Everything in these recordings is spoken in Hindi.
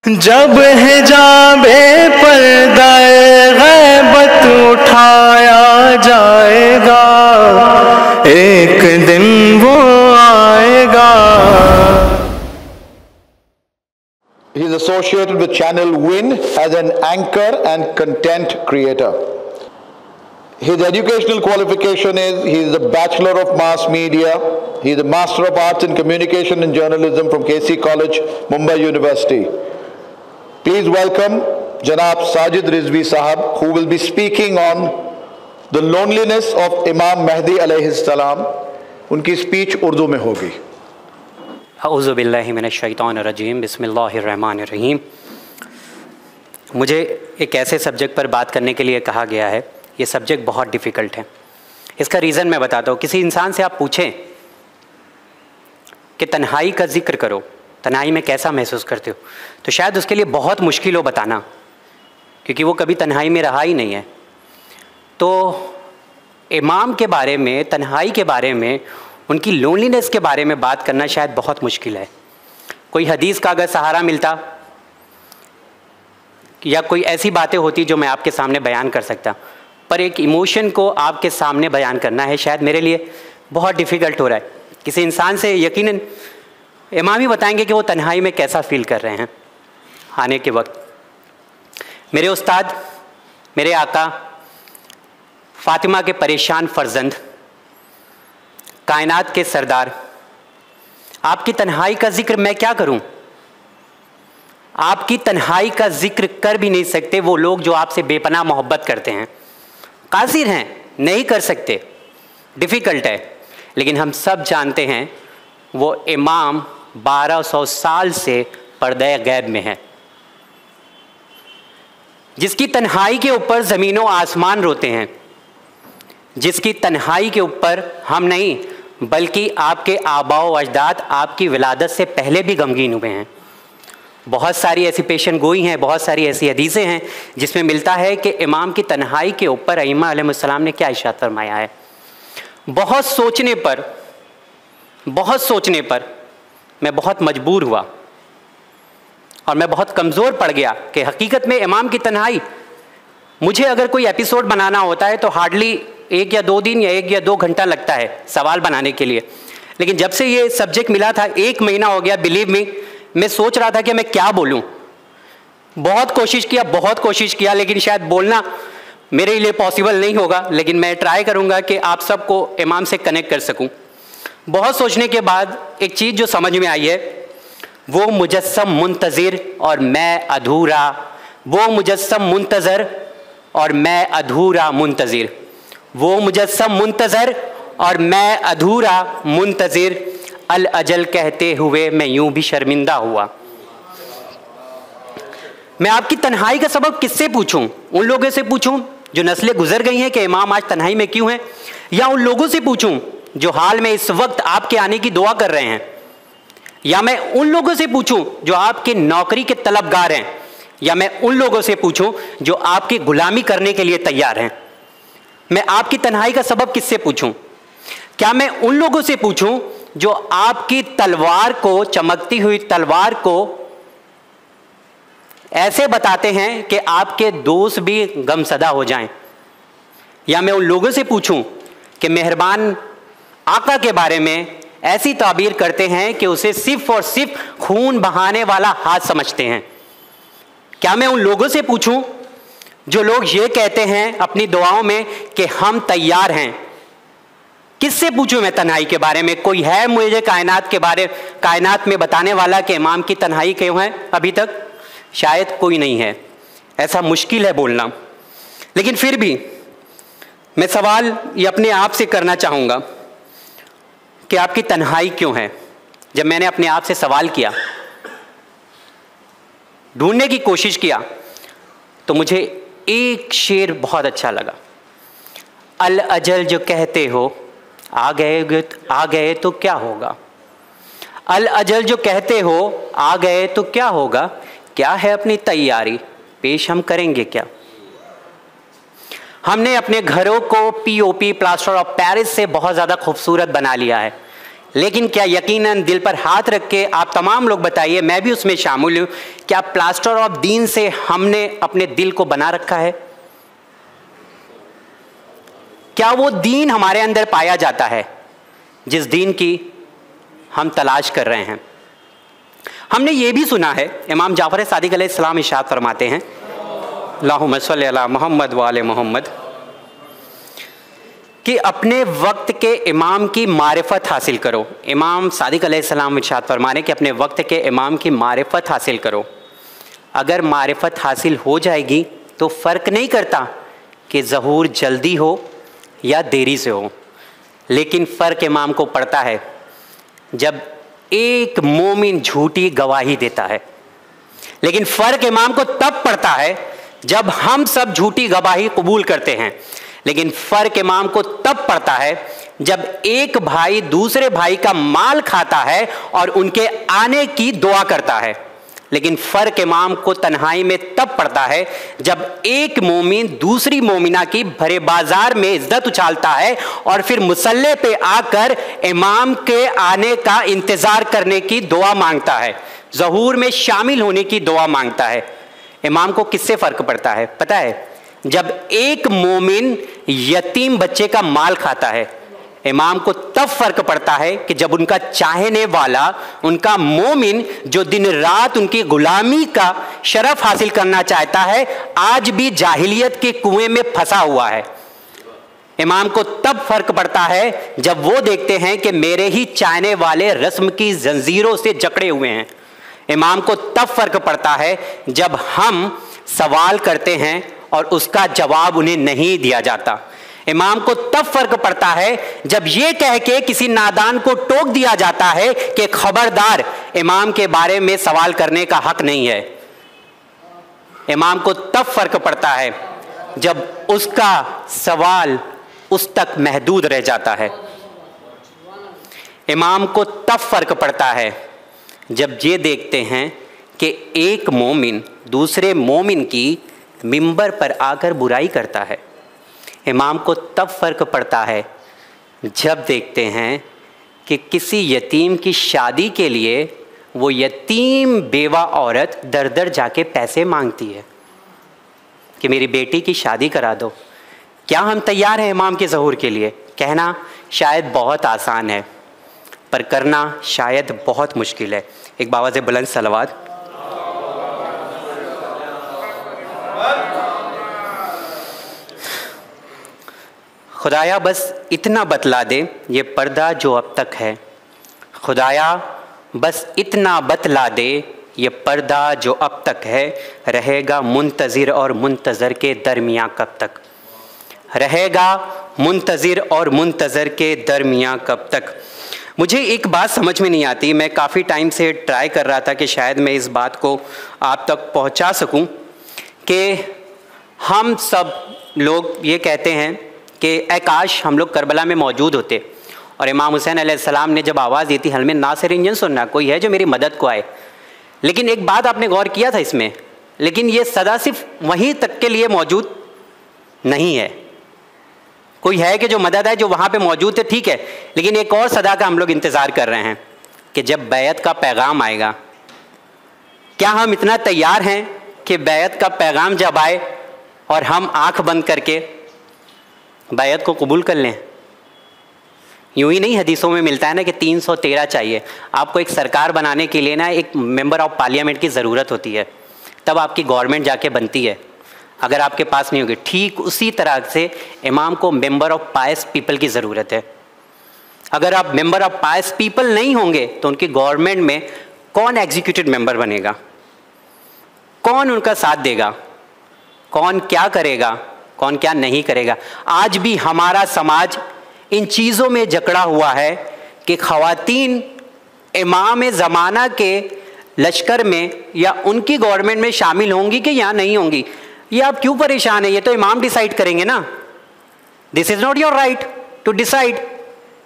जब हिजाबे पर्दाए गैबत उठाया जाएगा, एक दिन वो आएगा। He is associated with Channel Win as an anchor and content creator. His educational qualification is he is a Bachelor of Mass Media. He is a Master of Arts in Communication and Journalism from KC College, Mumbai University. Please welcome Janab Sajid Rizvi Sahab, who will be speaking on the loneliness of Imam Mahdi alayhi salam. उनकी स्पीच उर्दू में होगी। औज़ु बिल्लाहि मिनश शैतानिर रजीम, बिस्मिल्लाहिर रहमानिर रहीम। मुझे एक ऐसे सब्जेक्ट पर बात करने के लिए कहा गया है। ये सब्जेक्ट बहुत डिफ़िकल्ट है। इसका रीज़न मैं बताता हूँ। किसी इंसान से आप पूछें कि तन्हाई का ज़िक्र करो, तन्हाई में कैसा महसूस करते हो, तो शायद उसके लिए बहुत मुश्किल हो बताना, क्योंकि वो कभी तन्हाई में रहा ही नहीं है। तो इमाम के बारे में, तन्हाई के बारे में, उनकी लोनलीनेस के बारे में बात करना शायद बहुत मुश्किल है। कोई हदीस का अगर सहारा मिलता या कोई ऐसी बातें होती जो मैं आपके सामने बयान कर सकता, पर एक इमोशन को आपके सामने बयान करना है शायद मेरे लिए बहुत डिफ़िकल्ट हो रहा है। किसी इंसान से यकीनन इमाम ही बताएंगे कि वो तन्हाई में कैसा फ़ील कर रहे हैं आने के वक्त। मेरे उस्ताद, मेरे आका, फ़ातिमा के परेशान फ़र्जंद, कायनात के सरदार, आपकी तन्हाई का ज़िक्र मैं क्या करूं? आपकी तन्हाई का ज़िक्र कर भी नहीं सकते वो लोग जो आपसे बेपनाह मोहब्बत करते हैं। कासिर हैं, नहीं कर सकते, डिफ़िकल्ट है। लेकिन हम सब जानते हैं वो इमाम 1200 साल से पर्दे गैब में है, जिसकी तन्हाई के ऊपर ज़मीनों आसमान रोते हैं, जिसकी तन्हाई के ऊपर हम नहीं बल्कि आपके आबाओ अजदाद आपकी विलादत से पहले भी गमगीन हुए हैं। बहुत सारी ऐसी पेशन गोई हैं, बहुत सारी ऐसी हदीसें हैं जिसमें मिलता है कि इमाम की तन्हाई के ऊपर अइम्मा अलैहिस्सलाम ने क्या इरशाद फरमाया है। बहुत सोचने पर मैं बहुत मजबूर हुआ और मैं बहुत कमज़ोर पड़ गया कि हकीकत में इमाम की तन्हाई, मुझे अगर कोई एपिसोड बनाना होता है तो हार्डली 1 या 2 दिन या 1 या 2 घंटा लगता है सवाल बनाने के लिए। लेकिन जब से ये सब्जेक्ट मिला था 1 महीना हो गया, बिलीव मी, मैं सोच रहा था कि मैं क्या बोलूँ। बहुत कोशिश किया लेकिन शायद बोलना मेरे लिए पॉसिबल नहीं होगा, लेकिन मैं ट्राई करूँगा कि आप सबको इमाम से कनेक्ट कर सकूँ। बहुत सोचने के बाद एक चीज़ जो समझ में आई है, वो मुजस्सम मुंतज़िर और मैं अधूरा, वो मुजस्सम मुंतज़र और मैं अधूरा मुंतज़िर, वो मुजस्सम मुंतज़र और मैं अधूरा मुंतज़िर, अल अजल कहते हुए मैं यूं भी शर्मिंदा हुआ। मैं आपकी तन्हाई का सबब किससे पूछूं? उन लोगों से पूछूं जो नस्लें गुजर गई हैं कि इमाम आज तन्हाई में क्यों हैं, या उन लोगों से पूछूं जो हाल में इस वक्त आपके आने की दुआ कर रहे हैं, या मैं उन लोगों से पूछूं जो आपके नौकरी के तलबगार हैं, या मैं उन लोगों से पूछूं जो आपकी गुलामी करने के लिए तैयार हैं? मैं आपकी तन्हाई का सबब किससे पूछूं? क्या मैं उन लोगों से पूछूं जो आपकी तलवार को, चमकती हुई तलवार को ऐसे बताते हैं कि आपके दोस्त भी गमसदा हो जाएं? या मैं उन लोगों से पूछूं कि मेहरबान आका के बारे में ऐसी ताबीर करते हैं कि उसे सिर्फ और सिर्फ खून बहाने वाला हाथ समझते हैं? क्या मैं उन लोगों से पूछूं जो लोग ये कहते हैं अपनी दुआओं में कि हम तैयार हैं? किससे पूछूं मैं तन्हाई के बारे में? कोई है मुझे कायनात में बताने वाला कि इमाम की तन्हाई क्यों है? अभी तक शायद कोई नहीं है। ऐसा मुश्किल है बोलना, लेकिन फिर भी मैं सवाल ये अपने आप से करना चाहूँगा कि आपकी तन्हाई क्यों है। जब मैंने अपने आप से सवाल किया, ढूंढने की कोशिश किया, तो मुझे एक शेर बहुत अच्छा लगा। अल अजल जो कहते हो आ गए तो क्या होगा? अल अजल जो कहते हो आ गए तो क्या होगा? क्या है अपनी तैयारी, पेश हम करेंगे क्या? हमने अपने घरों को पीओपी, प्लास्टर ऑफ पेरिस से बहुत ज़्यादा खूबसूरत बना लिया है, लेकिन क्या यकीनन दिल पर हाथ रख के आप तमाम लोग बताइए, मैं भी उसमें शामिल हूं, क्या प्लास्टर ऑफ दीन से हमने अपने दिल को बना रखा है? क्या वो दीन हमारे अंदर पाया जाता है जिस दीन की हम तलाश कर रहे हैं? हमने ये भी सुना है, इमाम जाफर सादिक अलैहिस्सलाम इरशाद फरमाते हैं, अल्लाहुम्मा सल्ली अला मोहम्मद व आले मोहम्मद, कि अपने वक्त के इमाम की मारिफत हासिल करो। इमाम सादिक अलैहिस्सलाम इरशाद फरमाने कि अपने वक्त के इमाम की मारिफत हासिल करो। अगर मारिफत हासिल हो जाएगी तो फ़र्क नहीं करता कि ज़हूर जल्दी हो या देरी से हो, लेकिन फ़र्क इमाम को पड़ता है जब एक मोमिन झूठी गवाही देता है। लेकिन फ़र्क इमाम को तब पड़ता है जब हम सब झूठी गवाही कबूल करते हैं। लेकिन फ़र्क इमाम को तब पड़ता है जब एक भाई दूसरे भाई का माल खाता है और उनके आने की दुआ करता है। लेकिन फ़र्क इमाम को तन्हाई में तब पड़ता है जब एक मोमिन दूसरी मोमिना की भरे बाजार में इज्जत उछालता है और फिर मुसल्ले पे आकर इमाम के आने का इंतज़ार करने की दुआ मांगता है, ज़हूर में शामिल होने की दुआ मांगता है। इमाम को किससे फ़र्क पड़ता है पता है? जब एक मोमिन यतीम बच्चे का माल खाता है, इमाम को तब फ़र्क पड़ता है कि जब उनका चाहने वाला, उनका मोमिन जो दिन रात उनकी गुलामी का शरफ हासिल करना चाहता है, आज भी जाहिलियत के कुएं में फंसा हुआ है। इमाम को तब फ़र्क पड़ता है जब वो देखते हैं कि मेरे ही चाहने वाले रस्म की जंजीरों से जकड़े हुए हैं। इमाम को तब फ़र्क पड़ता है जब हम सवाल करते हैं और उसका जवाब उन्हें नहीं दिया जाता। इमाम को तब फ़र्क पड़ता है जब ये कह के किसी नादान को टोक दिया जाता है कि खबरदार, इमाम के बारे में सवाल करने का हक नहीं है। इमाम को तब फ़र्क पड़ता है जब उसका सवाल उस तक महदूद रह जाता है। इमाम को तब फ़र्क पड़ता है जब ये देखते हैं कि एक मोमिन दूसरे मोमिन की मिंबर पर आकर बुराई करता है। इमाम को तब फ़र्क पड़ता है जब देखते हैं कि किसी यतीम की शादी के लिए वो यतीम बेवा औरत दर दर जाके पैसे मांगती है कि मेरी बेटी की शादी करा दो। क्या हम तैयार हैं इमाम के ज़हूर के लिए? कहना शायद बहुत आसान है, पर करना शायद बहुत मुश्किल है। एक बावाज़ बुलंद सलवात। खुदाया बस इतना बतला दे ये पर्दा जो अब तक है, खुदाया बस इतना बतला दे ये पर्दा जो अब तक है, रहेगा मुंतज़िर और मुंतज़र के दरमियाँ कब तक? रहेगा मुंतज़िर और मुंतज़र के दरमियाँ कब तक? मुझे एक बात समझ में नहीं आती, मैं काफ़ी टाइम से ट्राई कर रहा था कि शायद मैं इस बात को आप तक पहुंचा सकूं, कि हम सब लोग ये कहते हैं कि ऐ काश हम लोग करबला में मौजूद होते और इमाम हुसैन अलैहिस्सलाम ने जब आवाज़ दी थी हल में नासिरिन यंसुरना, कोई है जो मेरी मदद को आए। लेकिन एक बात आपने गौर किया था इसमें, लेकिन ये सदा सिर्फ वहीं तक के लिए मौजूद नहीं है। कोई है कि जो मदद है जो वहाँ पे मौजूद है, ठीक है, लेकिन एक और सदा का हम लोग इंतज़ार कर रहे हैं कि जब बैत का पैगाम आएगा। क्या हम इतना तैयार हैं कि बैत का पैगाम जब आए और हम आँख बंद करके बैत को कबूल कर लें? यूँ ही नहीं, हदीसों में मिलता है ना कि 313 चाहिए। आपको एक सरकार बनाने के लिए ना एक मेंबर ऑफ पार्लियामेंट की ज़रूरत होती है, तब आपकी गवर्नमेंट जाके बनती है। अगर आपके पास नहीं होगी, ठीक उसी तरह से इमाम को मेंबर ऑफ पायस पीपल की ज़रूरत है। अगर आप मेंबर ऑफ पायस पीपल नहीं होंगे तो उनकी गवर्नमेंट में कौन एग्जीक्यूटिव मेंबर बनेगा? कौन उनका साथ देगा? कौन क्या करेगा, कौन क्या नहीं करेगा? आज भी हमारा समाज इन चीज़ों में जकड़ा हुआ है कि ख़वातीन इमाम ज़माना के लश्कर में या उनकी गवर्नमेंट में शामिल होंगी कि या नहीं होंगी। ये आप क्यों परेशान हैं? ये तो इमाम डिसाइड करेंगे ना। This is not your right to decide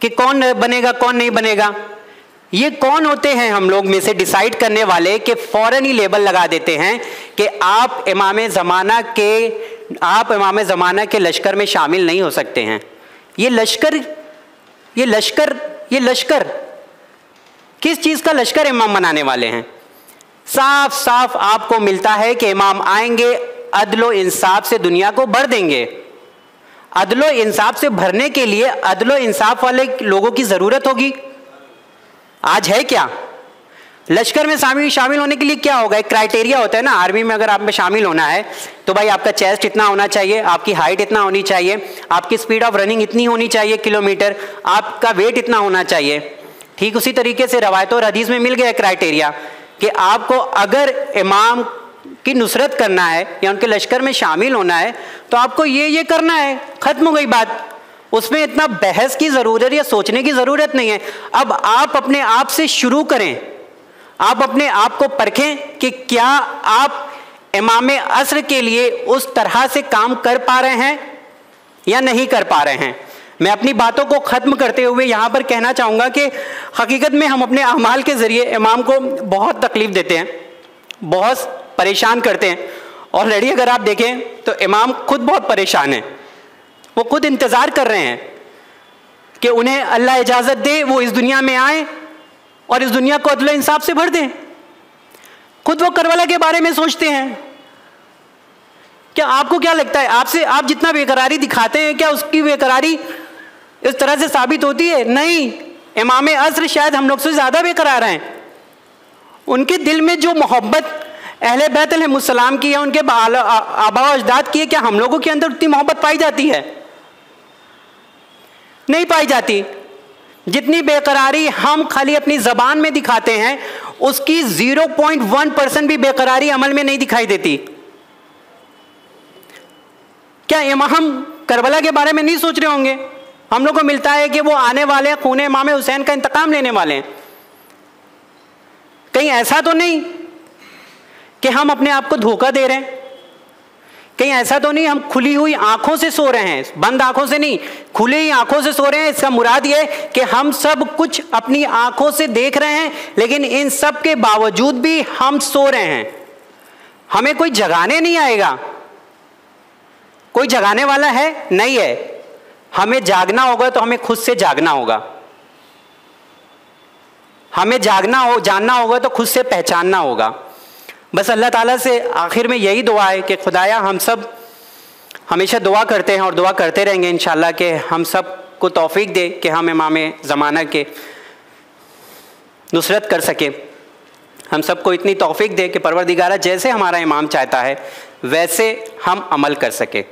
कि कौन बनेगा कौन नहीं बनेगा। ये कौन होते हैं हम लोग में से डिसाइड करने वाले कि फ़ौरन ही लेबल लगा देते हैं कि आप इमाम ज़माना के लश्कर में शामिल नहीं हो सकते हैं। ये लश्कर किस चीज़ का लश्कर इमाम बनाने वाले हैं? साफ साफ आपको मिलता है कि इमाम आएंगे, अदलो इंसाफ से दुनिया को भर देंगे। अदलो इंसाफ से भरने के लिए अदलो इंसाफ वाले लोगों की ज़रूरत होगी। आज है क्या? लश्कर में शामिल होने के लिए क्या होगा? एक क्राइटेरिया होता है ना, आर्मी में अगर आप में शामिल होना है तो भाई आपका चेस्ट इतना होना चाहिए, आपकी हाइट इतना होनी चाहिए, आपकी स्पीड ऑफ रनिंग इतनी होनी चाहिए किलोमीटर, आपका वेट इतना होना चाहिए। ठीक उसी तरीके से रवायत और हदीस में मिल गया क्राइटेरिया कि आपको अगर इमाम की नुसरत करना है या उनके लश्कर में शामिल होना है तो आपको ये करना है। ख़त्म हो गई बात। उसमें इतना बहस की ज़रूरत या सोचने की ज़रूरत नहीं है। अब आप अपने आप से शुरू करें, आप अपने आप को परखें कि क्या आप इमाम असर के लिए उस तरह से काम कर पा रहे हैं या नहीं कर पा रहे हैं। मैं अपनी बातों को ख़त्म करते हुए यहाँ पर कहना चाहूँगा कि हकीकत में हम अपने अमाल के ज़रिए इमाम को बहुत तकलीफ़ देते हैं, बहुत परेशान करते हैं। ऑलरेडी अगर आप देखें तो इमाम खुद बहुत परेशान है। वो खुद इंतज़ार कर रहे हैं कि उन्हें अल्लाह इजाज़त दे, वो इस दुनिया में आए और इस दुनिया को अदल इंसाफ से भर दें। खुद वो करबला के बारे में सोचते हैं। क्या आपको क्या लगता है, आपसे आप जितना बेकरारी दिखाते हैं क्या उसकी बेकरारी इस तरह से साबित होती है? नहीं। इमाम असर शायद हम लोग से ज़्यादा बेकरार हैं। उनके दिल में जो मोहब्बत अहले बैत अलैहिस्सलाम की या उनके आबा अजदाद की है, क्या हम लोगों के अंदर उतनी मोहब्बत पाई जाती है? नहीं पाई जाती। जितनी बेकरारी हम खाली अपनी ज़बान में दिखाते हैं उसकी 0.1% भी बेकरारी अमल में नहीं दिखाई देती। क्या इमाम करबला के बारे में नहीं सोच रहे होंगे? हम लोग को मिलता है कि वो आने वाले खून इमाम हुसैन का इंतकाम लेने वाले हैं। कहीं ऐसा तो नहीं कि हम अपने आप को धोखा दे रहे हैं? कहीं ऐसा तो नहीं हम खुली हुई आंखों से सो रहे हैं? बंद आंखों से नहीं, खुली हुई आंखों से सो रहे हैं। इसका मुराद ये कि हम सब कुछ अपनी आंखों से देख रहे हैं, लेकिन इन सब के बावजूद भी हम सो रहे हैं। हमें कोई जगाने नहीं आएगा। कोई जगाने वाला है? नहीं है। हमें जागना होगा तो हमें खुद से जागना होगा। हमें जानना होगा तो खुद से पहचानना होगा। बस अल्लाह ताला से आखिर में यही दुआ है कि खुदाया हम सब हमेशा दुआ करते हैं और दुआ करते रहेंगे इंशाअल्लाह कि हम सब को तौफीक दे कि हम इमाम ज़माना के नुसरत कर सके। हम सबको इतनी तौफीक दे कि परवरदिगारा जैसे हमारा इमाम चाहता है वैसे हम अमल कर सके।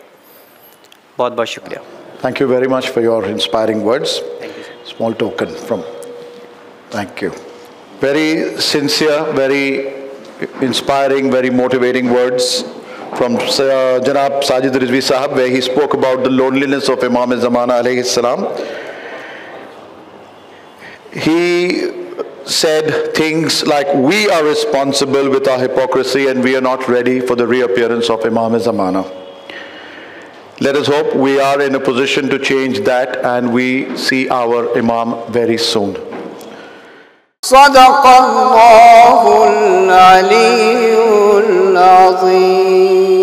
बहुत बहुत शुक्रिया। Thank you very much for your inspiring words. Small token from. Thank you. Very sincere, very inspiring, very motivating words from Janab Sajid Rizvi Sahab, where he spoke about the loneliness of Imam Zamana alayhi salam. He said things like, we are responsible with our hypocrisy and we are not ready for the reappearance of Imam Zamana. Let us hope we are in a position to change that and we see our Imam very soon. Sadaqallahul Aliyyul Azim.